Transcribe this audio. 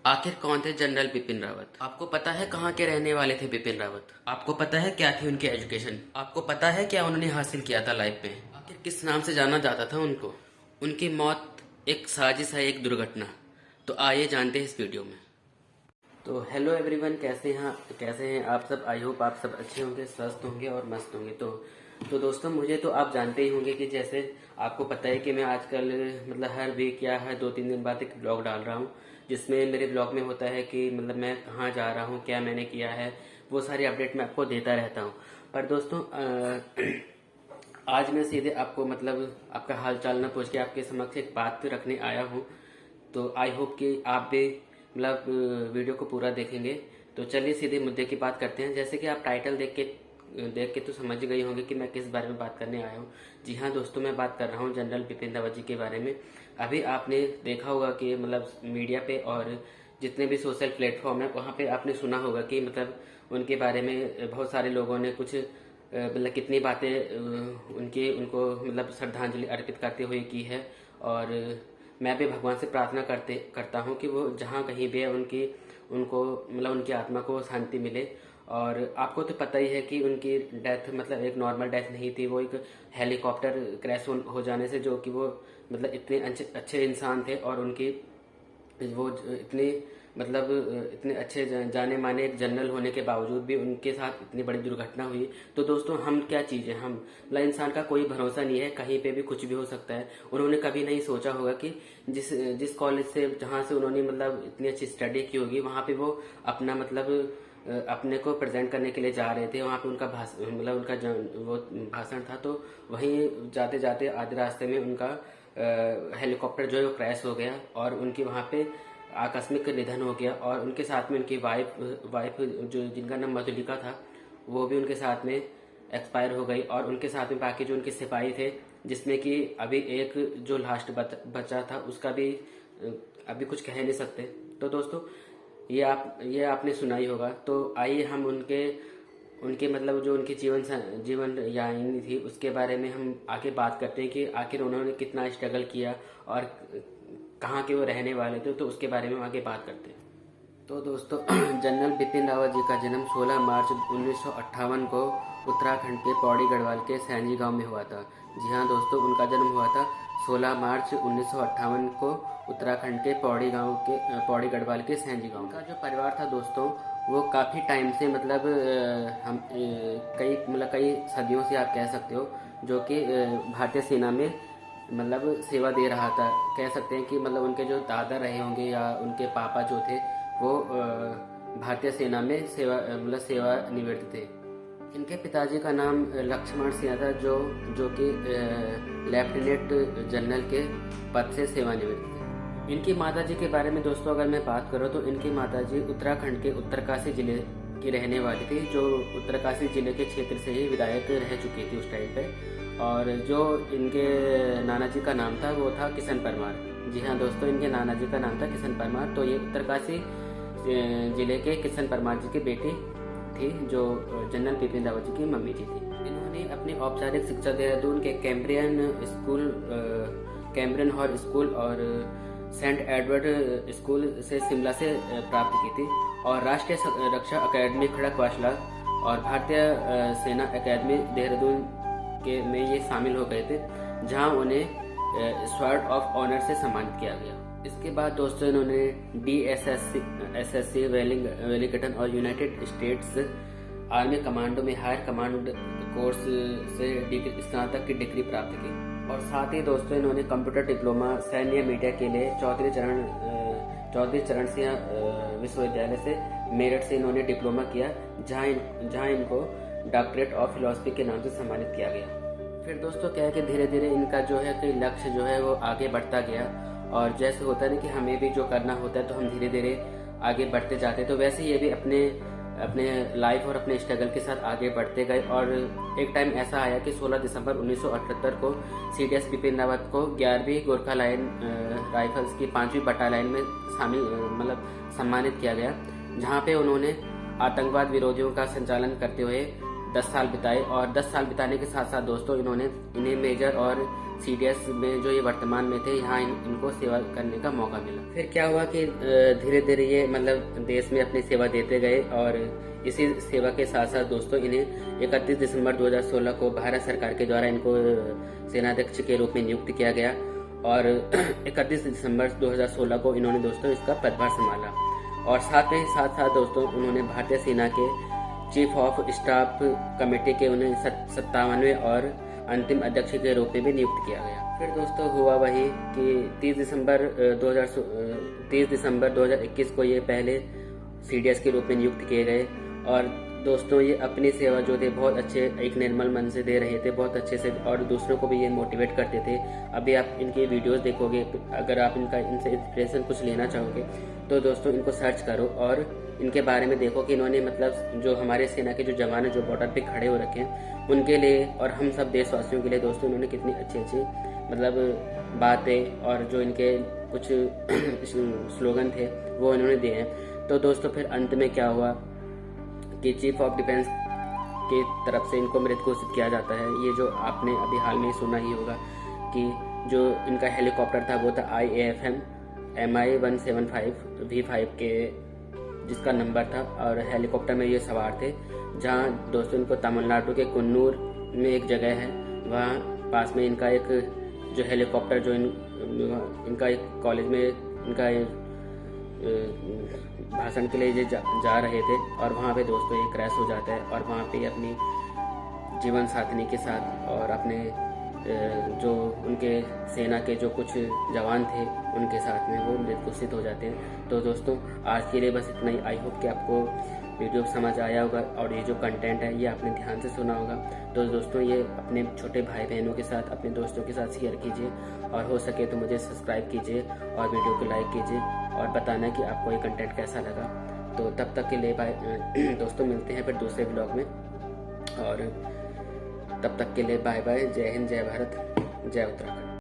आखिर कौन थे जनरल बिपिन रावत? आपको पता है कहाँ के रहने वाले थे बिपिन रावत? आपको पता है क्या थी उनकी एजुकेशन? आपको पता है क्या उन्होंने हासिल किया था लाइफ में? आखिर किस नाम से जाना जाता था उनको? उनकी मौत एक साजिश है, एक दुर्घटना। तो आइए जानते हैं इस वीडियो में। तो हेलो एवरीवन, कैसे हैं आप सब? आई होप आप सब अच्छे होंगे, स्वस्थ होंगे और मस्त होंगे। तो दोस्तों, मुझे तो आप जानते ही होंगे कि जैसे आपको पता है कि मैं आजकल मतलब हर वीक या हर 2-3 दिन बाद एक ब्लॉग डाल रहा हूँ, जिसमें मेरे ब्लॉग में होता है कि मतलब मैं कहाँ जा रहा हूँ, क्या मैंने किया है, वो सारी अपडेट मैं आपको देता रहता हूँ। पर दोस्तों आज मैं सीधे आपको मतलब आपका हाल चाल न पूछ के आपके समक्ष एक बात रखने आया हूँ। तो आई होप कि आप भी मतलब वीडियो को पूरा देखेंगे। तो चलिए सीधे मुद्दे की बात करते हैं। जैसे कि आप टाइटल देख के तो समझ गए होंगे कि मैं किस बारे में बात करने आया हूँ। जी हाँ दोस्तों, मैं बात कर रहा हूँ जनरल बिपिन रावत जी के बारे में। अभी आपने देखा होगा कि मतलब मीडिया पे और जितने भी सोशल प्लेटफॉर्म है वहाँ पे आपने सुना होगा कि मतलब उनके बारे में बहुत सारे लोगों ने कुछ मतलब कितनी बातें उनको मतलब श्रद्धांजलि अर्पित करते हुए की है। और मैं भी भगवान से प्रार्थना करता हूँ कि वो जहाँ कहीं भी है उनको मतलब उनकी आत्मा को शांति मिले। और आपको तो पता ही है कि उनकी डेथ मतलब एक नॉर्मल डेथ नहीं थी, वो एक हेलीकॉप्टर क्रैश हो जाने से, जो कि वो मतलब इतने अच्छे इंसान थे और उनकी वो इतने मतलब इतने अच्छे जाने माने एक जनरल होने के बावजूद भी उनके साथ इतनी बड़ी दुर्घटना हुई। तो दोस्तों, हम क्या चीज़ है, हम मतलब इंसान का कोई भरोसा नहीं है, कहीं पे भी कुछ भी हो सकता है। उन्होंने कभी नहीं सोचा होगा कि जिस कॉलेज से जहाँ से उन्होंने मतलब इतनी अच्छी स्टडी की होगी, वहाँ पे वो अपना मतलब अपने को प्रेजेंट करने के लिए जा रहे थे। वहाँ पे उनका मतलब उनका वो भाषण था। तो वहीं जाते जाते आधे रास्ते में उनका हेलीकॉप्टर जो है वो क्रैश हो गया और उनकी वहाँ पे आकस्मिक निधन हो गया। और उनके साथ में उनकी वाइफ जो जिनका नाम मधुलिका था, वो भी उनके साथ में एक्सपायर हो गई। और उनके साथ में बाकी जो उनके सिपाही थे, जिसमें कि अभी एक जो लास्ट बचा था, उसका भी अभी कुछ कह नहीं सकते। तो दोस्तों, ये आपने सुना ही होगा। तो आइए हम उनके मतलब जो उनकी जीवन यानी थी उसके बारे में हम आगे बात करते हैं कि आखिर उन्होंने कितना स्ट्रगल किया और कहाँ के वो रहने वाले थे। तो उसके बारे में हम आगे बात करते हैं। तो दोस्तों जनरल बिपिन रावत जी का जन्म 16 मार्च 1958 को उत्तराखंड के पौड़ी गढ़वाल के सैंजी गांव में हुआ था। जी हाँ दोस्तों, उनका जन्म हुआ था 16 मार्च 1958 को उत्तराखंड के पौड़ी गढ़वाल के सैंजी गांव का जो परिवार था दोस्तों, वो काफ़ी टाइम से मतलब कई सदियों से आप कह सकते हो, जो कि भारतीय सेना में मतलब सेवा दे रहा था। कह सकते हैं कि मतलब उनके जो दादा रहे होंगे या उनके पापा जो थे, वो भारतीय सेना में सेवा निवृत्त थे। इनके पिताजी का नाम लक्ष्मण सिंह था, जो कि लेफ्टिनेंट जनरल के पद से सेवानिवृत्त थे। इनकी माताजी के बारे में दोस्तों अगर मैं बात करूँ तो इनकी माताजी उत्तराखंड के उत्तरकाशी जिले की रहने वाली थी, जो उत्तरकाशी जिले के क्षेत्र से ही विधायक रह चुकी थी उस टाइम पे। और जो इनके नाना जी का नाम था वो था किशन परमार। जी हाँ दोस्तों, इनके नाना जी का नाम था किशन परमार। तो ये उत्तरकाशी जिले के किशन परमार जी की बेटी थी, जो जनरल बिपिन रावत जी की मम्मी जी थी। इन्होंने अपनी औपचारिक शिक्षा देहरादून के कैम्ब्रियन हॉल स्कूल और सेंट एडवर्ड स्कूल से शिमला से प्राप्त की थी। और राष्ट्रीय रक्षा अकादमी खड़कवासला और भारतीय सेना अकादमी देहरादून में ये शामिल हो गए थे, जहां उन्हें स्वॉर्ड ऑफ ऑनर से सम्मानित किया गया। इसके बाद दोस्तों इन्होंने DSSC वेलिंगटन और यूनाइटेड स्टेट्स आर्मी कमांडो में हायर कमांड कोर्स से स्नातक की डिग्री प्राप्त की। और साथ ही दोस्तों इन्होंने कंप्यूटर डिप्लोमा सैन्य मीडिया के लिए चौधरी चरण सिंह विश्वविद्यालय से मेरठ से इन्होंने डिप्लोमा किया, जहां इनको डॉक्टरेट ऑफ फिलॉसफी के नाम से सम्मानित किया गया। फिर दोस्तों क्या है कि धीरे धीरे इनका जो है कि लक्ष्य जो है वो आगे बढ़ता गया। और जैसे होता है कि हमें भी जो करना होता है तो हम धीरे धीरे आगे बढ़ते जाते हैं, तो वैसे ये भी अपने लाइफ और अपने स्ट्रगल के साथ आगे बढ़ते गए। और एक टाइम ऐसा आया कि 16 दिसंबर 1978 को CDS बिपिन रावत को 11वीं गोरखा लाइन राइफल्स की 5वीं बटालियन में सम्मानित किया गया, जहाँ पे उन्होंने आतंकवाद विरोधियों का संचालन करते हुए 10 साल बिताए। और 10 साल बिताने के साथ साथ दोस्तों इन्हें मेजर और CDS में जो ये वर्तमान में थे, यहाँ इनको सेवा करने का मौका मिला। फिर क्या हुआ कि धीरे धीरे ये मतलब देश में अपनी सेवा देते गए, और इसी सेवा के साथ साथ दोस्तों इन्हें 31 दिसंबर 2016 को भारत सरकार के द्वारा इनको सेनाध्यक्ष के रूप में नियुक्त किया गया, और 31 दिसंबर 2016 को इन्होंने दोस्तों इसका पदभार संभाला। और साथ में साथ साथ दोस्तों उन्होंने भारतीय सेना के चीफ ऑफ स्टाफ कमेटी के उन्हें 57वें और अंतिम अध्यक्ष के रूप में भी नियुक्त किया गया। फिर दोस्तों हुआ वही कि 30 दिसंबर 2021 को ये पहले CDS के रूप में नियुक्त किए गए, और दोस्तों ये अपनी सेवा जो थे बहुत अच्छे एक निर्मल मन से दे रहे थे, बहुत अच्छे से, और दूसरों को भी ये मोटिवेट करते थे। अभी आप इनकी वीडियोस देखोगे, अगर आप इनसे इंस्पिरेशन कुछ लेना चाहोगे तो दोस्तों इनको सर्च करो और इनके बारे में देखो कि इन्होंने मतलब जो हमारे सेना के जो जवान जो बॉर्डर पे खड़े हो रखे हैं उनके लिए और हम सब देशवासियों के लिए दोस्तों इन्होंने कितनी अच्छी अच्छी मतलब बातें और जो इनके कुछ स्लोगन थे वो इन्होंने दिए हैं। तो दोस्तों फिर अंत में क्या हुआ कि चीफ ऑफ डिफेंस की तरफ से इनको मृत घोषित किया जाता है। ये जो आपने अभी हाल में सुना ही होगा कि जो इनका हेलीकॉप्टर था वो था IAFM MI-175 V5 के जिसका नंबर था, और हेलीकॉप्टर में ये सवार थे। जहाँ दोस्तों इनको तमिलनाडु के कुन्नूर में एक जगह है, वहाँ पास में इनका एक जो हेलीकॉप्टर जो इनका एक कॉलेज में इनका भाषण के लिए ये जा रहे थे, और वहाँ पे दोस्तों ये क्रैश हो जाता है, और वहाँ पे अपनी जीवन साथी के साथ और अपने जो उनके सेना के जो कुछ जवान थे उनके साथ में वो मृत घोषित हो जाते हैं। तो दोस्तों आज के लिए बस इतना ही। आई होप कि आपको वीडियो समझ आया होगा और ये जो कंटेंट है ये आपने ध्यान से सुना होगा। तो दोस्तों ये अपने छोटे भाई बहनों के साथ, अपने दोस्तों के साथ शेयर कीजिए, और हो सके तो मुझे सब्सक्राइब कीजिए और वीडियो को लाइक कीजिए, और बताना कि आपको ये कंटेंट कैसा लगा। तो तब तक के लिए बाय दोस्तों, मिलते हैं फिर दूसरे ब्लॉग में, और तब तक के लिए बाय बाय। जय हिंद, जय भारत, जय उत्तराखंड।